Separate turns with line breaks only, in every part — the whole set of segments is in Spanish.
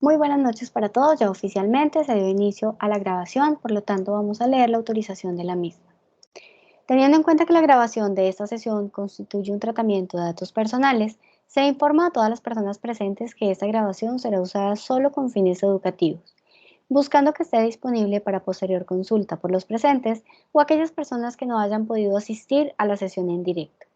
Muy buenas noches para todos. Ya oficialmente se dio inicio a la grabación, por lo tanto vamos a leer la autorización de la misma. Teniendo en cuenta que la grabación de esta sesión constituye un tratamiento de datos personales, se informa a todas las personas presentes que esta grabación será usada solo con fines educativos, buscando que esté disponible para posterior consulta por los presentes o aquellas personas que no hayan podido asistir a la sesión en directo,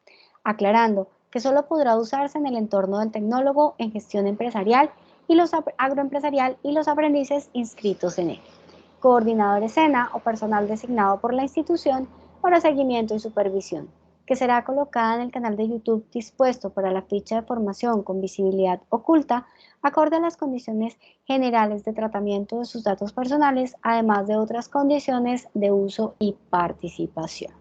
aclarando que solo podrá usarse en el entorno del tecnólogo en gestión empresarial y los agroempresarial y los aprendices inscritos en él, coordinador escena o personal designado por la institución para seguimiento y supervisión, que será colocada en el canal de YouTube dispuesto para la ficha de formación con visibilidad oculta, acorde a las condiciones generales de tratamiento de sus datos personales, además de otras condiciones de uso y participación.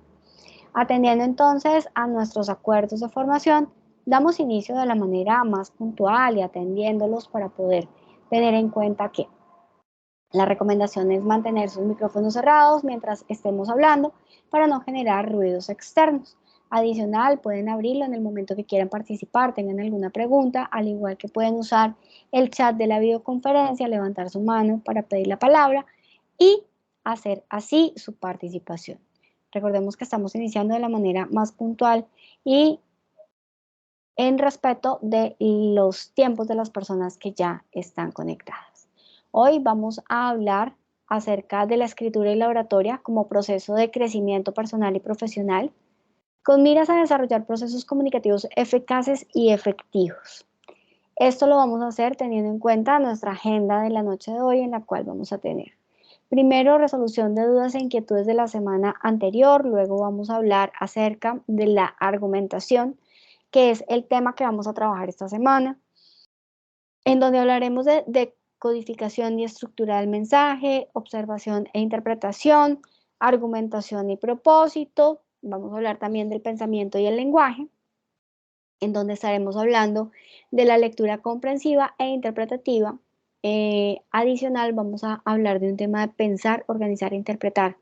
Atendiendo entonces a nuestros acuerdos de formación, damos inicio de la manera más puntual y atendiéndolos para poder tener en cuenta que la recomendación es mantener sus micrófonos cerrados mientras estemos hablando para no generar ruidos externos. Adicional, pueden abrirlo en el momento que quieran participar, tengan alguna pregunta, al igual que pueden usar el chat de la videoconferencia, levantar su mano para pedir la palabra y hacer así su participación. Recordemos que estamos iniciando de la manera más puntual y en respeto de los tiempos de las personas que ya están conectadas. Hoy vamos a hablar acerca de la escritura y la oratoria como proceso de crecimiento personal y profesional, con miras a desarrollar procesos comunicativos eficaces y efectivos. Esto lo vamos a hacer teniendo en cuenta nuestra agenda de la noche de hoy, en la cual vamos a tener primero resolución de dudas e inquietudes de la semana anterior, luego vamos a hablar acerca de la argumentación, que es el tema que vamos a trabajar esta semana, en donde hablaremos de codificación y estructura del mensaje, observación e interpretación, argumentación y propósito. Vamos a hablar también del pensamiento y el lenguaje, en donde estaremos hablando de la lectura comprensiva e interpretativa. Adicional, vamos a hablar de un tema de pensar, organizar e interpretar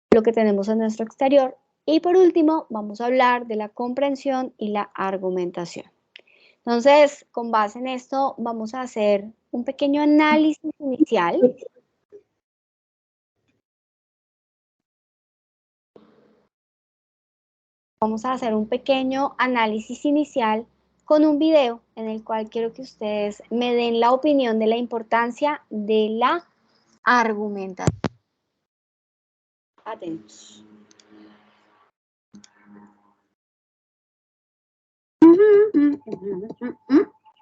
lo que tenemos en nuestro exterior. Y por último, vamos a hablar de la comprensión y la argumentación. Entonces, con base en esto, vamos a hacer un pequeño análisis inicial. Vamos a hacer un pequeño análisis inicial con un video en el cual quiero que ustedes me den la opinión de la importancia de la argumentación. Atentos.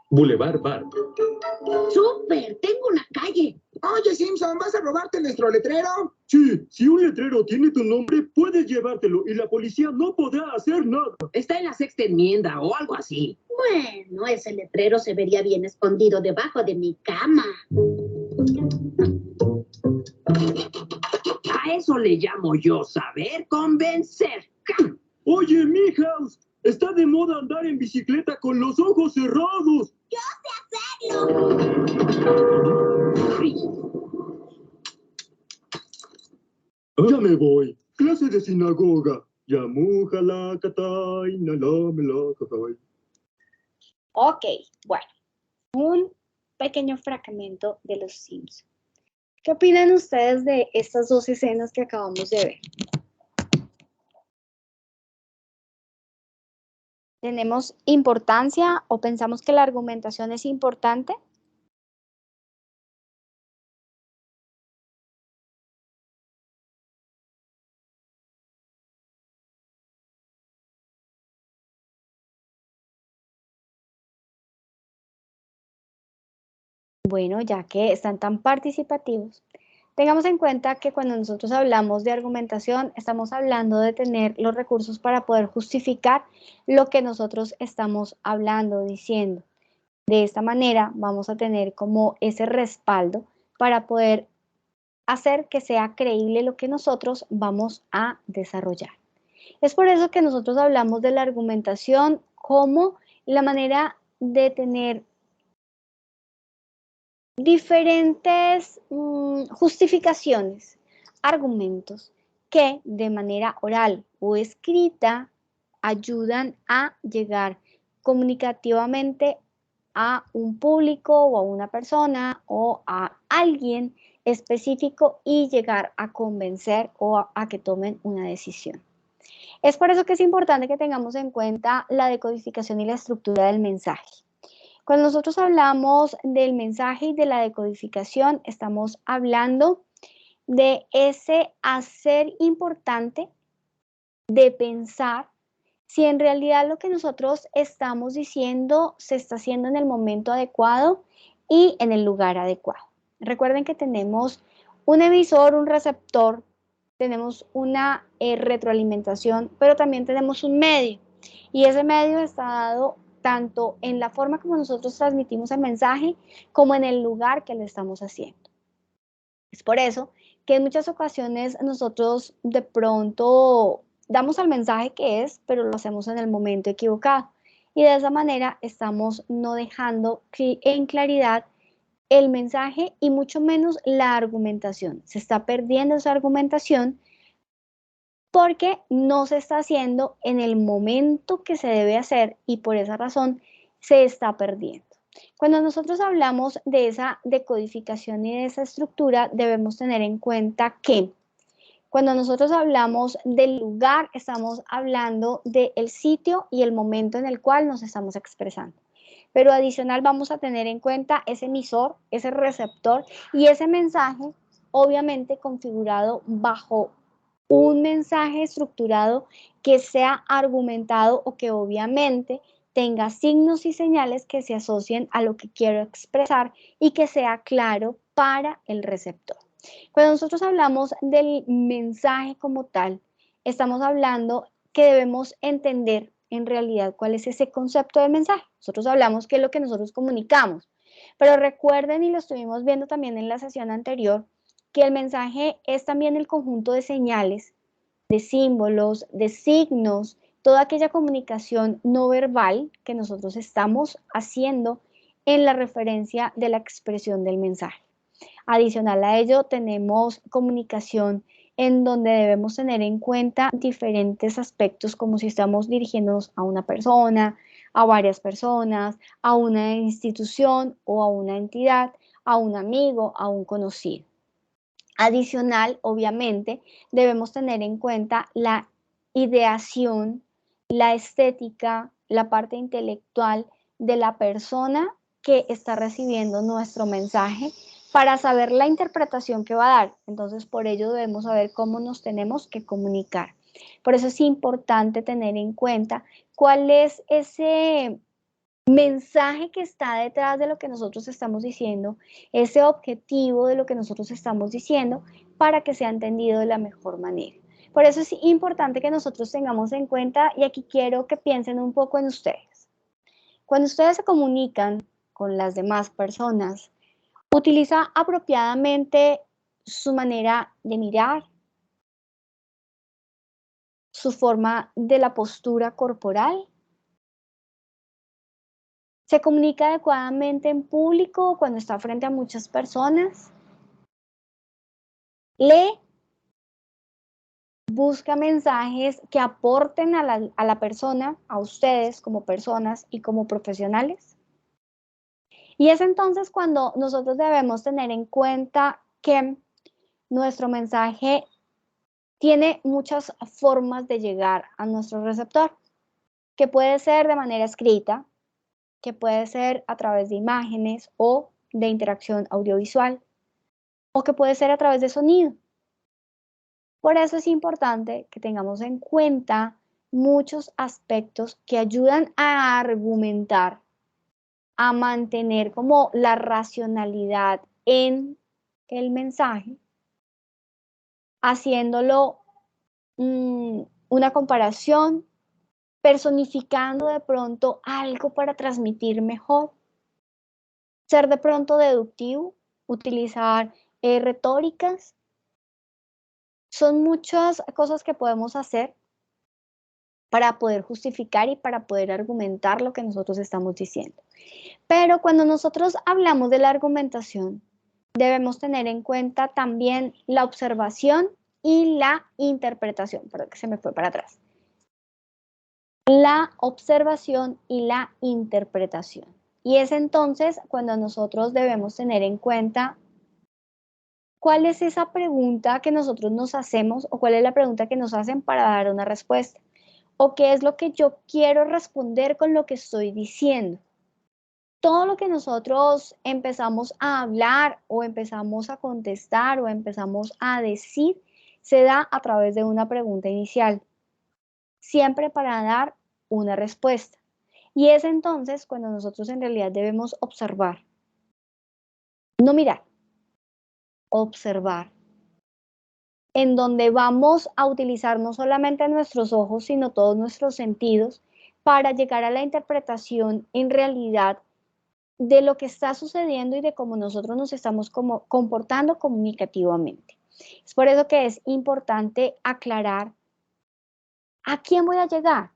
Boulevard Bar.
¡Súper! ¡Tengo una calle!
Oye, Simpson, ¿vas a robarte nuestro letrero?
Sí, si un letrero tiene tu nombre, puedes llevártelo y la policía no podrá hacer nada.
Está en la sexta enmienda o algo así. Bueno, ese letrero se vería bien escondido debajo de mi cama. A eso le llamo yo saber convencer.
Oye, Milhouse, está de moda andar en bicicleta con los ojos cerrados.
¡Yo sé hacerlo!
Ya me voy. Clase de sinagoga. Yamujala katay, nalamela katay.
Ok, bueno, un pequeño fragmento de Los Simpsons. ¿Qué opinan ustedes de estas dos escenas que acabamos de ver? ¿Tenemos importancia o pensamos que la argumentación es importante? Bueno, ya que están tan participativos, tengamos en cuenta que cuando nosotros hablamos de argumentación, estamos hablando de tener los recursos para poder justificar lo que nosotros estamos hablando, diciendo. De esta manera vamos a tener como ese respaldo para poder hacer que sea creíble lo que nosotros vamos a desarrollar. Es por eso que nosotros hablamos de la argumentación como la manera de tener diferentes justificaciones, argumentos que de manera oral o escrita ayudan a llegar comunicativamente a un público o a una persona o a alguien específico y llegar a convencer o a que tomen una decisión. Es por eso que es importante que tengamos en cuenta la decodificación y la estructura del mensaje. Cuando nosotros hablamos del mensaje y de la decodificación, estamos hablando de ese hacer importante de pensar si en realidad lo que nosotros estamos diciendo se está haciendo en el momento adecuado y en el lugar adecuado. Recuerden que tenemos un emisor, un receptor, tenemos una retroalimentación, pero también tenemos un medio. Y ese medio está dado tanto en la forma como nosotros transmitimos el mensaje como en el lugar que lo estamos haciendo. Es por eso que en muchas ocasiones nosotros de pronto damos el mensaje que es, pero lo hacemos en el momento equivocado. Y de esa manera estamos no dejando en claridad el mensaje y mucho menos la argumentación. Se está perdiendo esa argumentación porque no se está haciendo en el momento que se debe hacer y por esa razón se está perdiendo. Cuando nosotros hablamos de esa decodificación y de esa estructura, debemos tener en cuenta que cuando nosotros hablamos del lugar, estamos hablando del sitio y el momento en el cual nos estamos expresando. Pero adicional vamos a tener en cuenta ese emisor, ese receptor y ese mensaje, obviamente configurado bajo un mensaje estructurado que sea argumentado o que obviamente tenga signos y señales que se asocien a lo que quiero expresar y que sea claro para el receptor. Cuando nosotros hablamos del mensaje como tal, estamos hablando que debemos entender en realidad cuál es ese concepto del mensaje. Nosotros hablamos qué es lo que nosotros comunicamos, pero recuerden, y lo estuvimos viendo también en la sesión anterior, que el mensaje es también el conjunto de señales, de símbolos, de signos, toda aquella comunicación no verbal que nosotros estamos haciendo en la referencia de la expresión del mensaje. Adicional a ello, tenemos comunicación en donde debemos tener en cuenta diferentes aspectos, como si estamos dirigiéndonos a una persona, a varias personas, a una institución o a una entidad, a un amigo, a un conocido. Adicional, obviamente, debemos tener en cuenta la ideación, la estética, la parte intelectual de la persona que está recibiendo nuestro mensaje para saber la interpretación que va a dar. Entonces, por ello debemos saber cómo nos tenemos que comunicar. Por eso es importante tener en cuenta cuál es ese mensaje que está detrás de lo que nosotros estamos diciendo, ese objetivo de lo que nosotros estamos diciendo para que sea entendido de la mejor manera. Por eso es importante que nosotros tengamos en cuenta, y aquí quiero que piensen un poco en ustedes. Cuando ustedes se comunican con las demás personas, ¿utiliza apropiadamente su manera de mirar, su forma de la postura corporal? ¿Se comunica adecuadamente en público cuando está frente a muchas personas? ¿Lee? ¿Busca mensajes que aporten a la persona, a ustedes como personas y como profesionales? Y es entonces cuando nosotros debemos tener en cuenta que nuestro mensaje tiene muchas formas de llegar a nuestro receptor, que puede ser de manera escrita, que puede ser a través de imágenes o de interacción audiovisual, o que puede ser a través de sonido. Por eso es importante que tengamos en cuenta muchos aspectos que ayudan a argumentar, a mantener como la racionalidad en el mensaje, haciéndolo una comparación, personificando de pronto algo para transmitir mejor, ser de pronto deductivo, utilizar retóricas. Son muchas cosas que podemos hacer para poder justificar y para poder argumentar lo que nosotros estamos diciendo. Pero cuando nosotros hablamos de la argumentación, debemos tener en cuenta también la observación y la interpretación. Perdón, que se me fue para atrás. La observación y la interpretación. Y es entonces cuando nosotros debemos tener en cuenta cuál es esa pregunta que nosotros nos hacemos o cuál es la pregunta que nos hacen para dar una respuesta. O qué es lo que yo quiero responder con lo que estoy diciendo. Todo lo que nosotros empezamos a hablar o empezamos a contestar o empezamos a decir se da a través de una pregunta inicial, siempre para dar una respuesta. Y es entonces cuando nosotros en realidad debemos observar, no mirar, observar, en donde vamos a utilizar no solamente nuestros ojos, sino todos nuestros sentidos para llegar a la interpretación en realidad de lo que está sucediendo y de cómo nosotros nos estamos comportando comunicativamente. Es por eso que es importante aclarar a quién voy a llegar,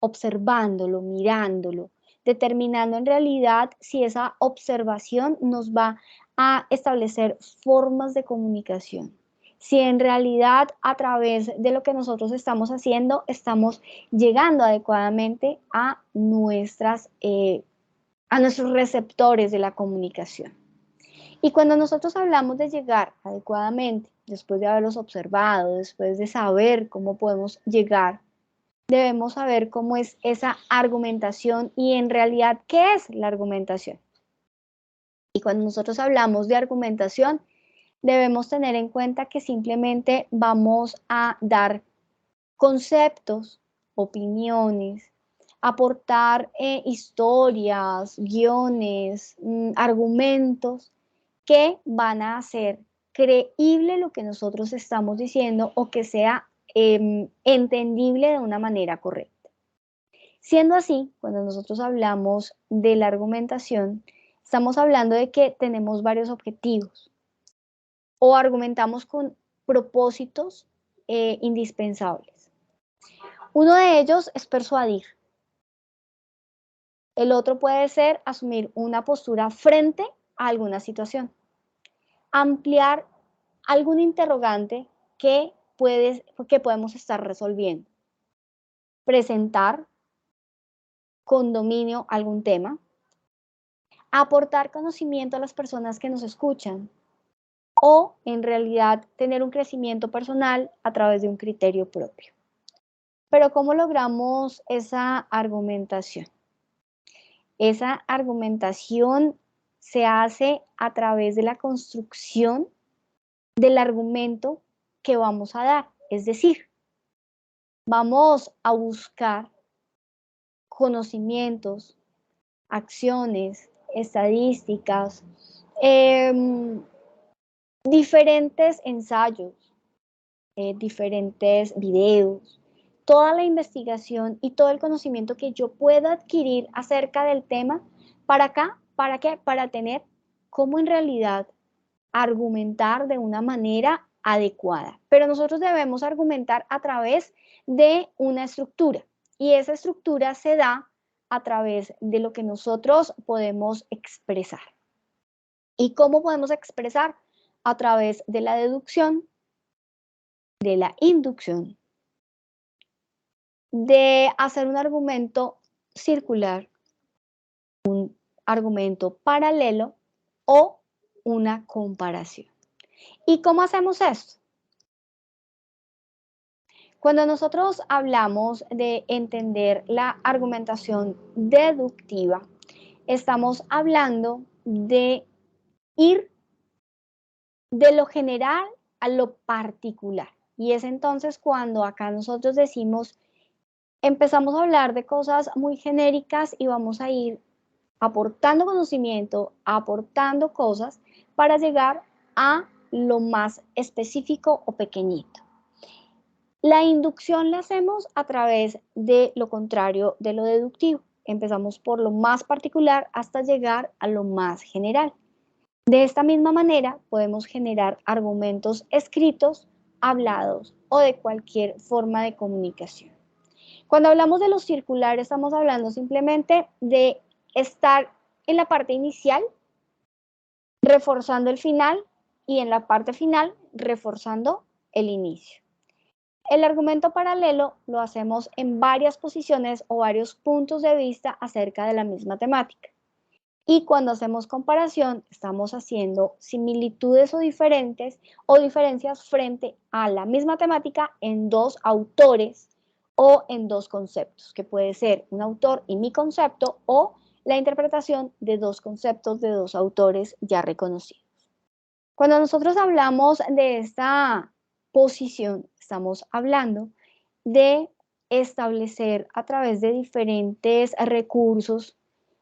observándolo, mirándolo, determinando en realidad si esa observación nos va a establecer formas de comunicación. Si en realidad a través de lo que nosotros estamos haciendo estamos llegando adecuadamente a nuestros receptores de la comunicación. Y cuando nosotros hablamos de llegar adecuadamente, después de haberlos observado, después de saber cómo podemos llegar, debemos saber cómo es esa argumentación y en realidad qué es la argumentación. Y cuando nosotros hablamos de argumentación, debemos tener en cuenta que simplemente vamos a dar conceptos, opiniones, aportar historias, guiones, argumentos que van a hacer creíble lo que nosotros estamos diciendo o que sea entendible de una manera correcta. Siendo así, cuando nosotros hablamos de la argumentación, estamos hablando de que tenemos varios objetivos o argumentamos con propósitos indispensables. Uno de ellos es persuadir. El otro puede ser asumir una postura frente a alguna situación. Ampliar algún interrogante que podemos estar resolviendo. Presentar con dominio algún tema. Aportar conocimiento a las personas que nos escuchan. O en realidad tener un crecimiento personal a través de un criterio propio. Pero ¿cómo logramos esa argumentación? Esa argumentación se hace a través de la construcción del argumento que vamos a dar. Es decir, vamos a buscar conocimientos, acciones, estadísticas, diferentes ensayos, diferentes videos, toda la investigación y todo el conocimiento que yo pueda adquirir acerca del tema, ¿para qué? Para tener cómo en realidad argumentar de una manera adecuada. Pero nosotros debemos argumentar a través de una estructura y esa estructura se da a través de lo que nosotros podemos expresar. ¿Y cómo podemos expresar? A través de la deducción, de la inducción, de hacer un argumento circular, un argumento paralelo o una comparación. ¿Y cómo hacemos esto? Cuando nosotros hablamos de entender la argumentación deductiva, estamos hablando de ir de lo general a lo particular. Y es entonces cuando acá nosotros decimos, empezamos a hablar de cosas muy genéricas y vamos a ir aportando conocimiento, aportando cosas para llegar a lo más específico o pequeñito. La inducción la hacemos a través de lo contrario de lo deductivo. Empezamos por lo más particular hasta llegar a lo más general. De esta misma manera podemos generar argumentos escritos, hablados o de cualquier forma de comunicación. Cuando hablamos de lo circular estamos hablando simplemente de estar en la parte inicial reforzando el final y en la parte final reforzando el inicio. El argumento paralelo lo hacemos en varias posiciones o varios puntos de vista acerca de la misma temática. Y cuando hacemos comparación, estamos haciendo similitudes o diferencias frente a la misma temática en dos autores o en dos conceptos, que puede ser un autor y mi concepto o la interpretación de dos conceptos de dos autores ya reconocidos. Cuando nosotros hablamos de esta posición, estamos hablando de establecer a través de diferentes recursos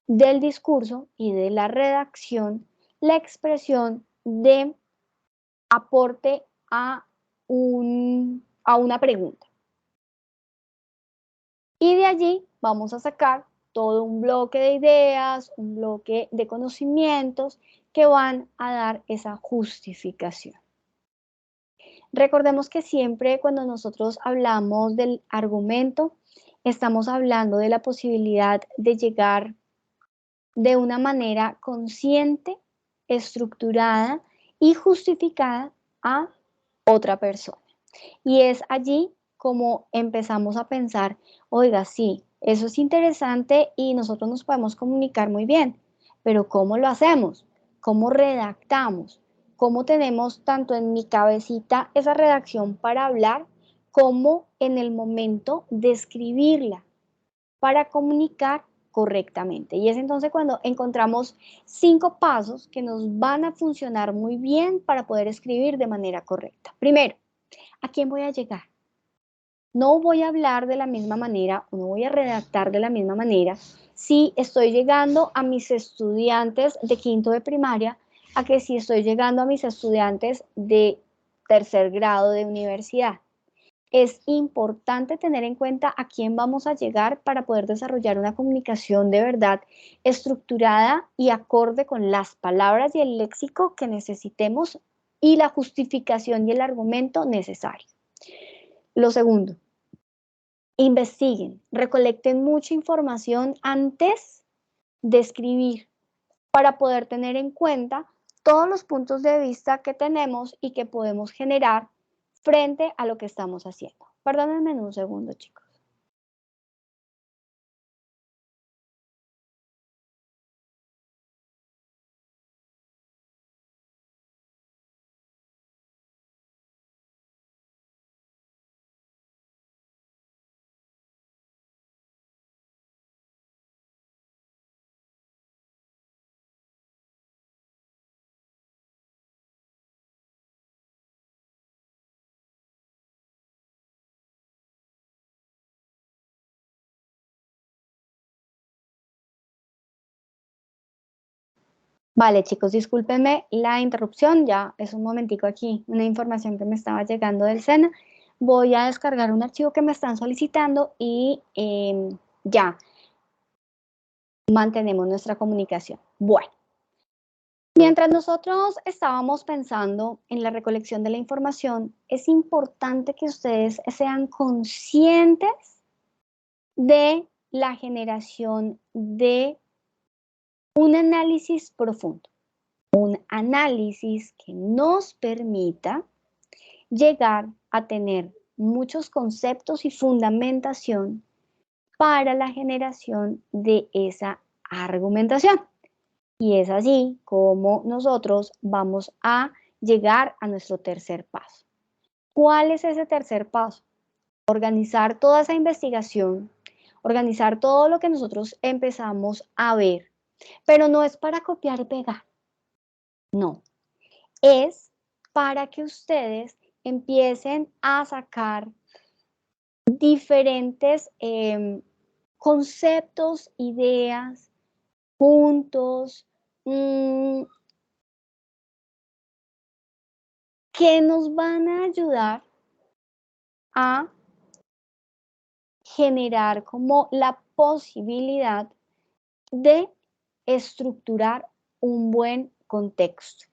del discurso y de la redacción la expresión de aporte a una pregunta. Y de allí vamos a sacar todo un bloque de ideas, un bloque de conocimientos que van a dar esa justificación. Recordemos que siempre cuando nosotros hablamos del argumento, estamos hablando de la posibilidad de llegar de una manera consciente, estructurada y justificada a otra persona. Y es allí como empezamos a pensar, oiga, sí, eso es interesante y nosotros nos podemos comunicar muy bien, pero ¿cómo lo hacemos? ¿Cómo redactamos? ¿Cómo tenemos tanto en mi cabecita esa redacción para hablar como en el momento de escribirla para comunicar correctamente? Y es entonces cuando encontramos 5 pasos que nos van a funcionar muy bien para poder escribir de manera correcta. Primero, ¿a quién voy a llegar? No voy a hablar de la misma manera o no voy a redactar de la misma manera si estoy llegando a mis estudiantes de quinto de primaria a que si estoy llegando a mis estudiantes de tercer grado de universidad. Es importante tener en cuenta a quién vamos a llegar para poder desarrollar una comunicación de verdad estructurada y acorde con las palabras y el léxico que necesitemos y la justificación y el argumento necesario. Lo segundo, investiguen, recolecten mucha información antes de escribir para poder tener en cuenta todos los puntos de vista que tenemos y que podemos generar frente a lo que estamos haciendo. Perdónenme un segundo, chicos. Vale, chicos, discúlpenme la interrupción, ya es un momentico aquí, una información que me estaba llegando del SENA. Voy a descargar un archivo que me están solicitando y ya mantenemos nuestra comunicación. Bueno, mientras nosotros estábamos pensando en la recolección de la información, es importante que ustedes sean conscientes de la generación de un análisis profundo. Un análisis que nos permita llegar a tener muchos conceptos y fundamentación para la generación de esa argumentación. Y es así como nosotros vamos a llegar a nuestro tercer paso. ¿Cuál es ese tercer paso? Organizar toda esa investigación, organizar todo lo que nosotros empezamos a ver, pero no es para copiar y pegar, no. Es para que ustedes empiecen a sacar diferentes conceptos, ideas, puntos, que nos van a ayudar a generar como la posibilidad de estructurar un buen contexto,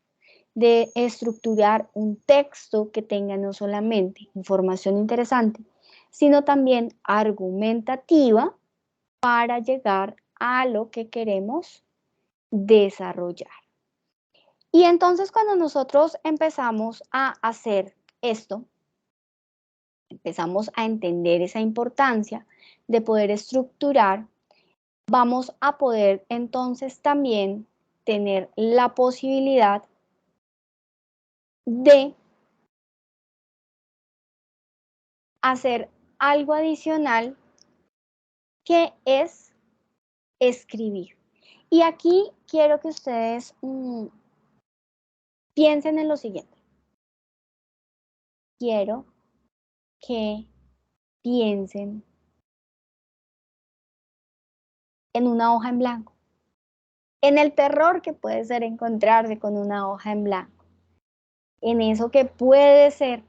de estructurar un texto que tenga no solamente información interesante, sino también argumentativa para llegar a lo que queremos desarrollar. Y entonces cuando nosotros empezamos a hacer esto, empezamos a entender esa importancia de poder estructurar, vamos a poder entonces también tener la posibilidad de hacer algo adicional, que es escribir. Y aquí quiero que ustedes piensen en lo siguiente. Quiero que piensen en una hoja en blanco, en el terror que puede ser encontrarse con una hoja en blanco, en eso que puede ser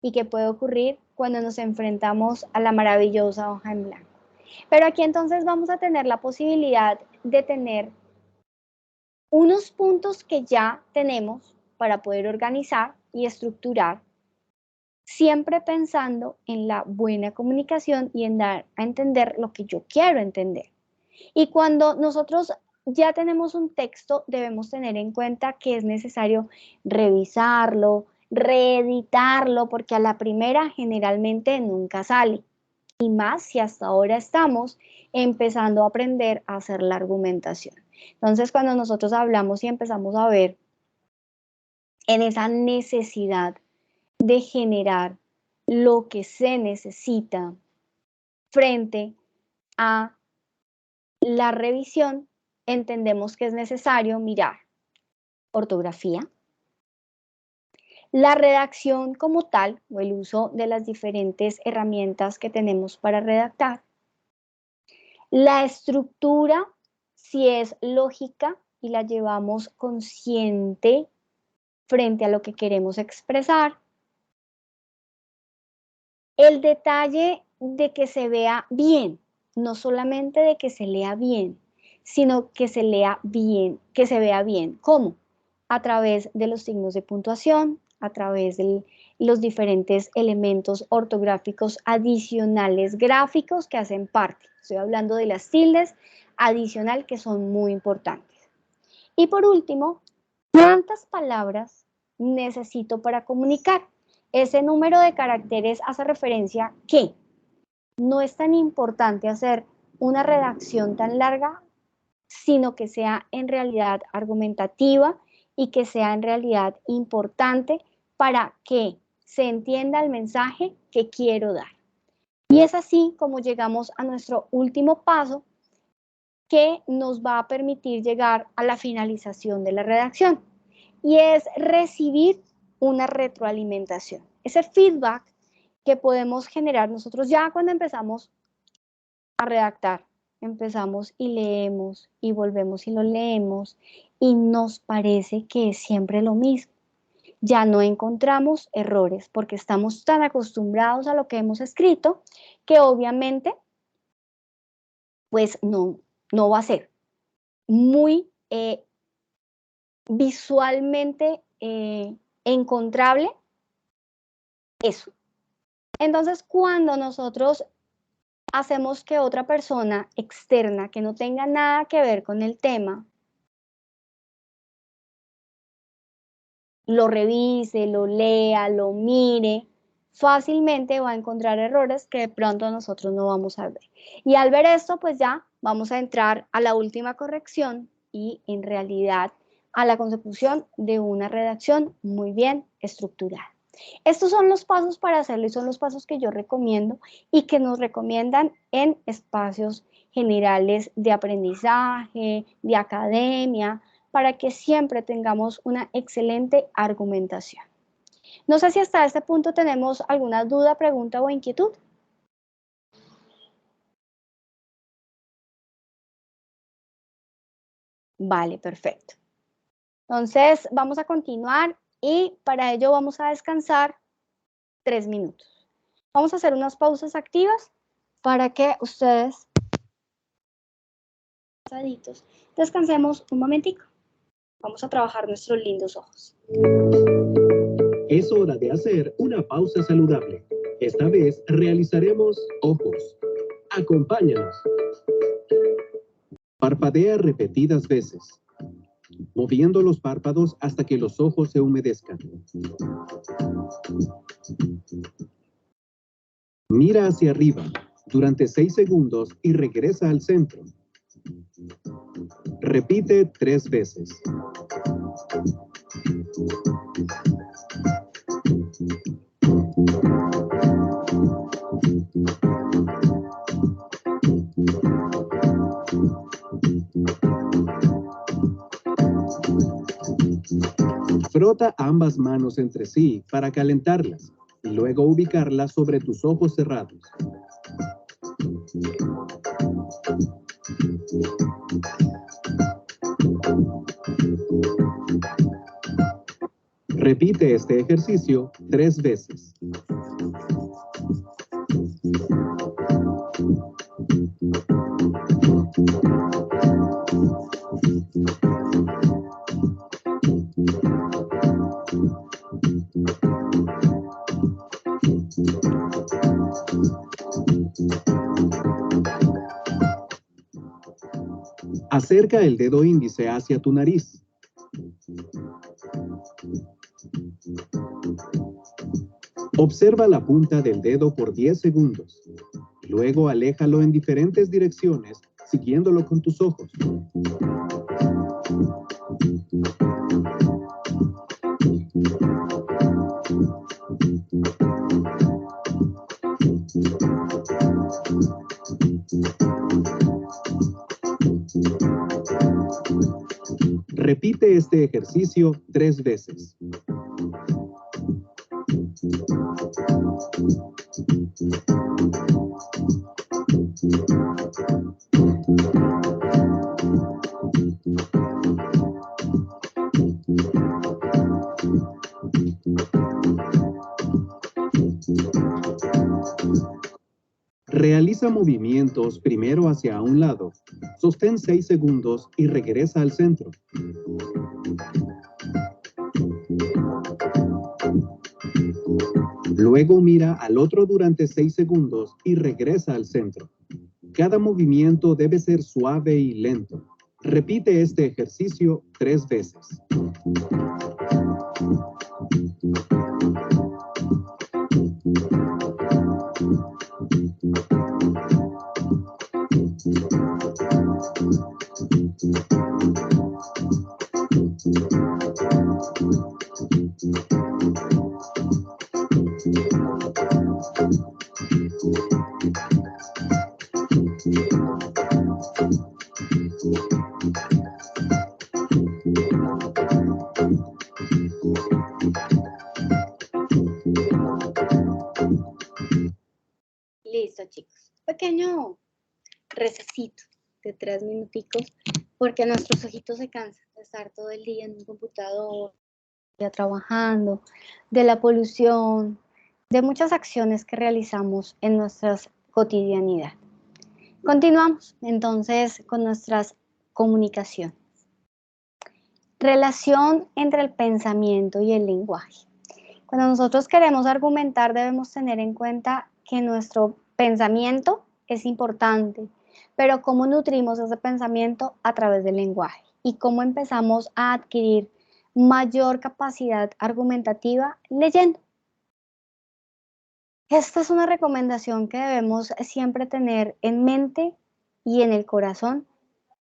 y que puede ocurrir cuando nos enfrentamos a la maravillosa hoja en blanco. Pero aquí entonces vamos a tener la posibilidad de tener unos puntos que ya tenemos para poder organizar y estructurar, siempre pensando en la buena comunicación y en dar a entender lo que yo quiero entender. Y cuando nosotros ya tenemos un texto, debemos tener en cuenta que es necesario revisarlo, reeditarlo, porque a la primera generalmente nunca sale. Y más si hasta ahora estamos empezando a aprender a hacer la argumentación. Entonces, cuando nosotros hablamos y empezamos a ver en esa necesidad de generar lo que se necesita frente a la revisión, entendemos que es necesario mirar ortografía, la redacción como tal, o el uso de las diferentes herramientas que tenemos para redactar, la estructura, si es lógica y la llevamos consciente frente a lo que queremos expresar, el detalle de que se vea bien, no solamente de que se lea bien, sino que se lea bien, que se vea bien. ¿Cómo? A través de los signos de puntuación, a través de los diferentes elementos ortográficos adicionales gráficos que hacen parte. Estoy hablando de las tildes adicional que son muy importantes. Y por último, ¿cuántas palabras necesito para comunicar? Ese número de caracteres hace referencia que no es tan importante hacer una redacción tan larga, sino que sea en realidad argumentativa y que sea en realidad importante para que se entienda el mensaje que quiero dar. Y es así como llegamos a nuestro último paso, que nos va a permitir llegar a la finalización de la redacción, y es recibir una retroalimentación. Ese feedback que podemos generar nosotros ya cuando empezamos a redactar. Empezamos y leemos y volvemos y lo leemos y nos parece que es siempre lo mismo. Ya no encontramos errores porque estamos tan acostumbrados a lo que hemos escrito que obviamente pues no va a ser muy visualmente encontrable eso. Entonces, cuando nosotros hacemos que otra persona externa que no tenga nada que ver con el tema lo revise, lo lea, lo mire, fácilmente va a encontrar errores que de pronto nosotros no vamos a ver. Y al ver esto, pues ya vamos a entrar a la última corrección y en realidad a la consecución de una redacción muy bien estructurada. Estos son los pasos para hacerlo y son los pasos que yo recomiendo y que nos recomiendan en espacios generales de aprendizaje, de academia, para que siempre tengamos una excelente argumentación. No sé si hasta este punto tenemos alguna duda, pregunta o inquietud. Vale, perfecto. Entonces, vamos a continuar y para ello vamos a descansar 3 minutos. Vamos a hacer unas pausas activas para que ustedes descansemos un momentico. Vamos a trabajar nuestros lindos ojos.
Es hora de hacer una pausa saludable. Esta vez realizaremos ojos. Acompáñanos. Parpadea repetidas veces, moviendo los párpados hasta que los ojos se humedezcan. Mira hacia arriba,
durante 6 segundos y regresa al centro. Repite 3 veces. Frota ambas manos entre sí para calentarlas y luego ubicarlas sobre tus ojos cerrados. Repite este ejercicio 3 veces. Acerca el dedo índice hacia tu nariz. Observa la punta del dedo por 10 segundos. Luego aléjalo en diferentes direcciones, siguiéndolo con tus ojos. Repite este ejercicio 3 veces. Realiza movimientos primero hacia un lado, sostén 6 segundos y regresa al centro. Luego mira al otro durante 6 segundos y regresa al centro. Cada movimiento debe ser suave y lento. Repite este ejercicio 3 veces.
Listo, chicos. Pequeño recesito de 3 minuticos porque nuestros ojitos se cansan de estar todo el día en un computador, ya trabajando, de la polución, de muchas acciones que realizamos en nuestra cotidianidad. Continuamos entonces con nuestras comunicaciones. Relación entre el pensamiento y el lenguaje. Cuando nosotros queremos argumentar, debemos tener en cuenta que nuestro pensamiento es importante, pero cómo nutrimos ese pensamiento a través del lenguaje y cómo empezamos a adquirir mayor capacidad argumentativa leyendo. Esta es una recomendación que debemos siempre tener en mente y en el corazón,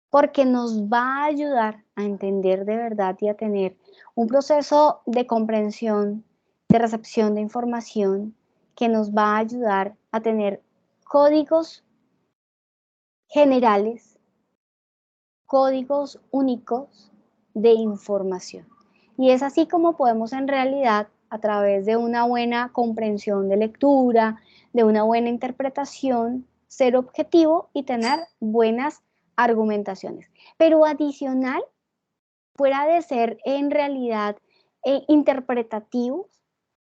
porque nos va a ayudar a entender de verdad y a tener un proceso de comprensión, de recepción de información, que nos va a ayudar a tener códigos generales, códigos únicos de información. Y es así como podemos en realidad, a través de una buena comprensión de lectura, de una buena interpretación, ser objetivo y tener buenas argumentaciones. Pero adicional, fuera de ser en realidad interpretativos,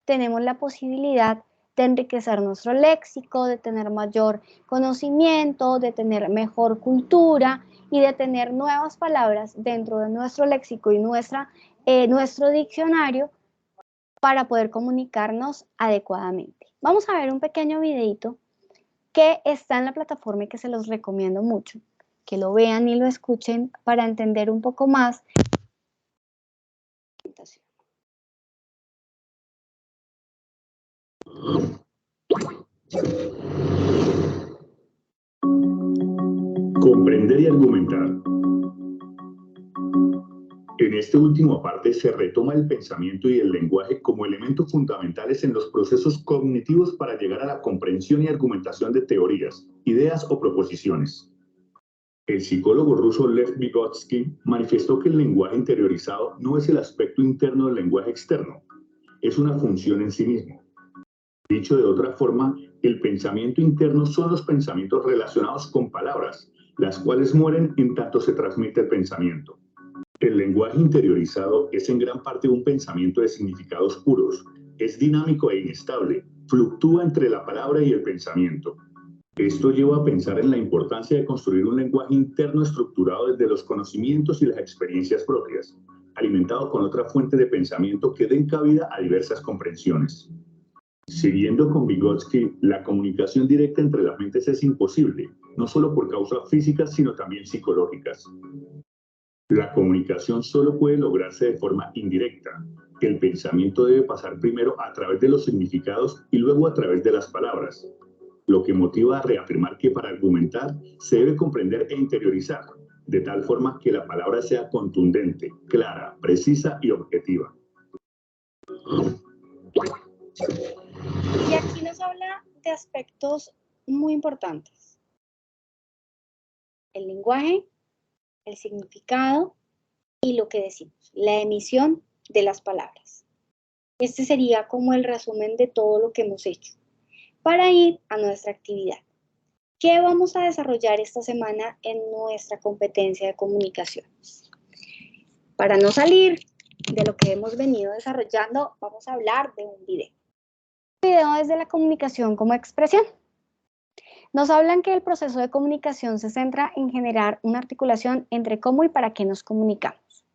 tenemos la posibilidad de enriquecer nuestro léxico, de tener mayor conocimiento, de tener mejor cultura y de tener nuevas palabras dentro de nuestro léxico y nuestro diccionario para poder comunicarnos adecuadamente. Vamos a ver un pequeño videito que está en la plataforma y que se los recomiendo mucho, que lo vean y lo escuchen para entender un poco más.
Comprender y argumentar. En este último aparte se retoma el pensamiento y el lenguaje como elementos fundamentales en los procesos cognitivos para llegar a la comprensión y argumentación de teorías, ideas o proposiciones. El psicólogo ruso Lev Vygotsky manifestó que el lenguaje interiorizado no es el aspecto interno del lenguaje externo, es una función en sí mismo. Dicho de otra forma, el pensamiento interno son los pensamientos relacionados con palabras, las cuales mueren en tanto se transmite el pensamiento. El lenguaje interiorizado es en gran parte un pensamiento de significados puros, es dinámico e inestable, fluctúa entre la palabra y el pensamiento. Esto lleva a pensar en la importancia de construir un lenguaje interno estructurado desde los conocimientos y las experiencias propias, alimentado con otra fuente de pensamiento que den cabida a diversas comprensiones. Siguiendo con Vygotsky, la comunicación directa entre las mentes es imposible, no solo por causas físicas, sino también psicológicas. La comunicación solo puede lograrse de forma indirecta. El pensamiento debe pasar primero a través de los significados y luego a través de las palabras, lo que motiva a reafirmar que para argumentar se debe comprender e interiorizar, de tal forma que la palabra sea contundente, clara, precisa y objetiva.
Y aquí nos habla de aspectos muy importantes. El lenguaje, el significado y lo que decimos, la emisión de las palabras. Este sería como el resumen de todo lo que hemos hecho. Para ir a nuestra actividad, ¿qué vamos a desarrollar esta semana en nuestra competencia de comunicaciones? Para no salir de lo que hemos venido desarrollando, vamos a hablar de un video. El video es de la comunicación como expresión. Nos hablan que el proceso de comunicación se centra en generar una articulación entre cómo y para qué nos comunicamos.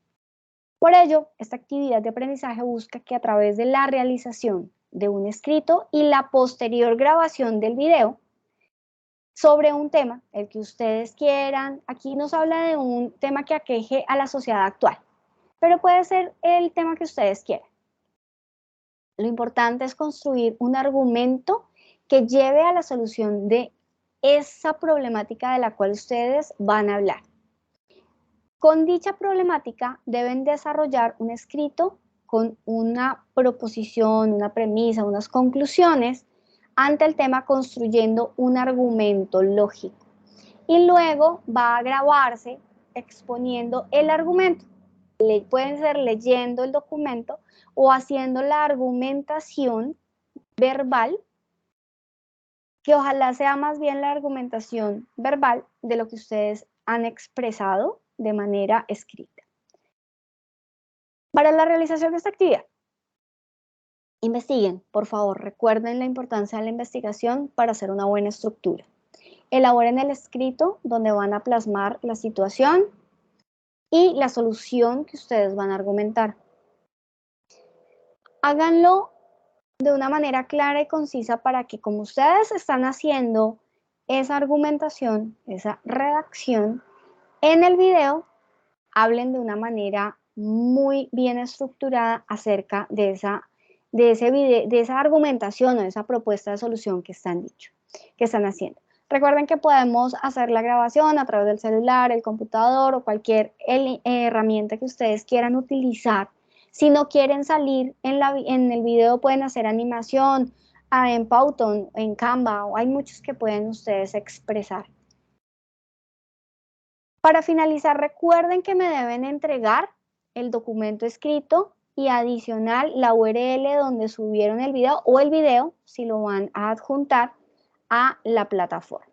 Por ello, esta actividad de aprendizaje busca que a través de la realización de un escrito y la posterior grabación del video sobre un tema, el que ustedes quieran, aquí nos habla de un tema que aqueje a la sociedad actual, pero puede ser el tema que ustedes quieran. Lo importante es construir un argumento que lleve a la solución de esa problemática de la cual ustedes van a hablar. Con dicha problemática deben desarrollar un escrito con una proposición, una premisa, unas conclusiones ante el tema construyendo un argumento lógico. Y luego va a grabarse exponiendo el argumento. Pueden ser leyendo el documento o haciendo la argumentación verbal, que ojalá sea más bien la argumentación verbal de lo que ustedes han expresado de manera escrita. Para la realización de esta actividad, investiguen, por favor, recuerden la importancia de la investigación para hacer una buena estructura. Elaboren el escrito donde van a plasmar la situación y la solución que ustedes van a argumentar. Háganlo de una manera clara y concisa para que, como ustedes están haciendo esa argumentación, esa redacción, en el video hablen de una manera muy bien estructurada acerca de esa argumentación o de esa propuesta de solución que están haciendo. Recuerden que podemos hacer la grabación a través del celular, el computador o cualquier herramienta que ustedes quieran utilizar. Si no quieren salir en el video, pueden hacer animación en Powtoon, en Canva, o hay muchos que pueden ustedes expresar. Para finalizar, recuerden que me deben entregar el documento escrito y adicional la URL donde subieron el video o el video si lo van a adjuntar a la plataforma.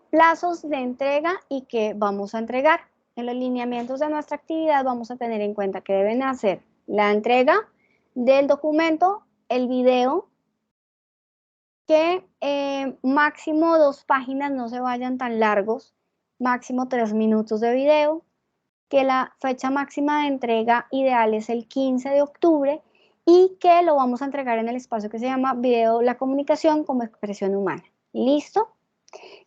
Plazos de entrega y qué vamos a entregar. En los lineamientos de nuestra actividad vamos a tener en cuenta que deben hacer la entrega del documento, el video, que máximo 2 páginas, no se vayan tan largos, máximo 3 minutos de video, que la fecha máxima de entrega ideal es el 15 de octubre y que lo vamos a entregar en el espacio que se llama Video la comunicación como expresión humana. ¿Listo?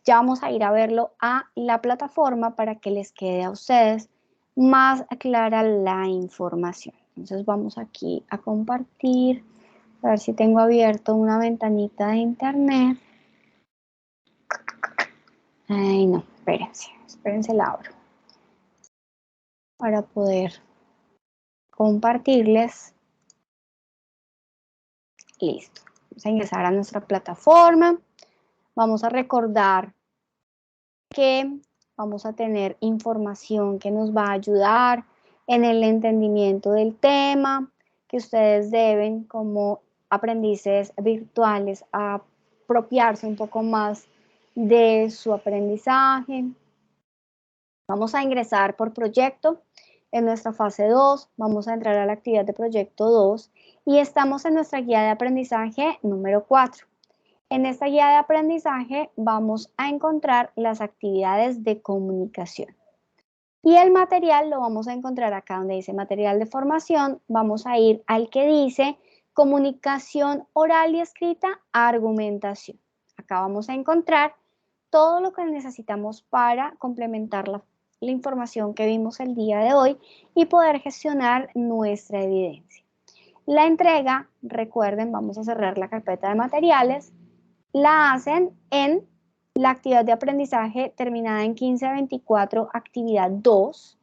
Ya vamos a ir a verlo a la plataforma para que les quede a ustedes más clara la información. Entonces vamos aquí a compartir, a ver si tengo abierto una ventanita de internet. Ay, no, espérense, la abro. Para poder compartirles. Listo. Vamos a ingresar a nuestra plataforma. Vamos a recordar que vamos a tener información que nos va a ayudar en el entendimiento del tema, que ustedes deben, como aprendices virtuales, apropiarse un poco más de su aprendizaje. Vamos a ingresar por proyecto. En nuestra fase 2 vamos a entrar a la actividad de proyecto 2 y estamos en nuestra guía de aprendizaje número 4. En esta guía de aprendizaje vamos a encontrar las actividades de comunicación. Y el material lo vamos a encontrar acá donde dice material de formación. Vamos a ir al que dice comunicación oral y escrita, argumentación. Acá vamos a encontrar todo lo que necesitamos para complementar la información que vimos el día de hoy y poder gestionar nuestra evidencia. La entrega, recuerden, vamos a cerrar la carpeta de materiales, la hacen en la actividad de aprendizaje terminada en 1524, actividad 2,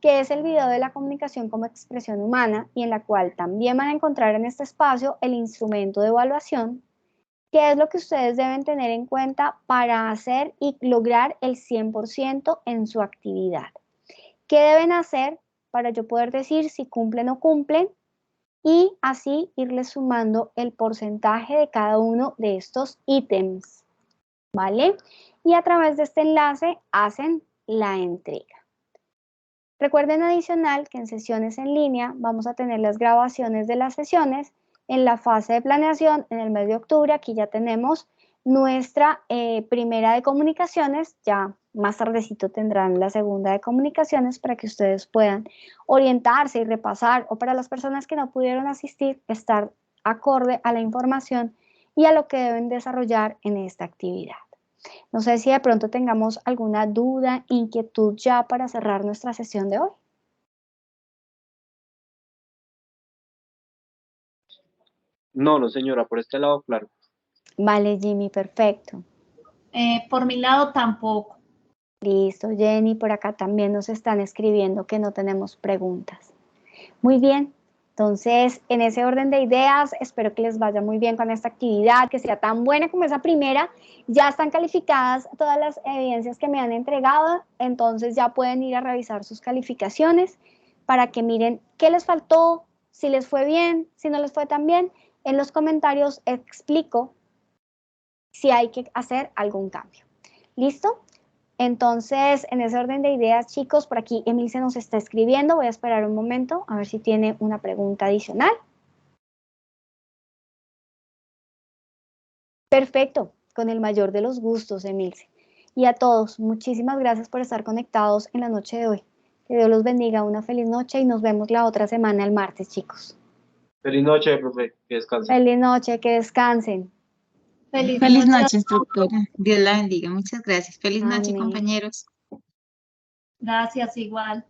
que es el video de la comunicación como expresión humana y en la cual también van a encontrar en este espacio el instrumento de evaluación, que es lo que ustedes deben tener en cuenta para hacer y lograr el 100% en su actividad. ¿Qué deben hacer para yo poder decir si cumplen o cumplen? Y así irles sumando el porcentaje de cada uno de estos ítems, ¿vale? Y a través de este enlace hacen la entrega. Recuerden adicional que en sesiones en línea vamos a tener las grabaciones de las sesiones. En la fase de planeación, en el mes de octubre, aquí ya tenemos nuestra primera de comunicaciones, ya más tardecito tendrán la segunda de comunicaciones para que ustedes puedan orientarse y repasar, o para las personas que no pudieron asistir, estar acorde a la información y a lo que deben desarrollar en esta actividad. No sé si de pronto tengamos alguna duda, inquietud ya para cerrar nuestra sesión de hoy.
No, señora, por este lado, claro.
Vale, Jimmy, perfecto.
Por mi lado tampoco.
Listo, Jenny, por acá también nos están escribiendo que no tenemos preguntas. Muy bien, entonces en ese orden de ideas, espero que les vaya muy bien con esta actividad, que sea tan buena como esa primera. Ya están calificadas todas las evidencias que me han entregado, entonces ya pueden ir a revisar sus calificaciones para que miren qué les faltó, si les fue bien, si no les fue tan bien. En los comentarios explico si hay que hacer algún cambio. ¿Listo? Entonces, en ese orden de ideas, chicos, por aquí Emil se nos está escribiendo. Voy a esperar un momento a ver si tiene una pregunta adicional. Perfecto, con el mayor de los gustos, Emilce. Y a todos, muchísimas gracias por estar conectados en la noche de hoy. Que Dios los bendiga, una feliz noche y nos vemos la otra semana el martes, chicos.
Feliz noche, profe, que descansen.
Feliz noche, que descansen.
Feliz noche, instructora. Dios la bendiga. Muchas gracias. Feliz noche,
Amén.
compañeros.
Gracias, igual.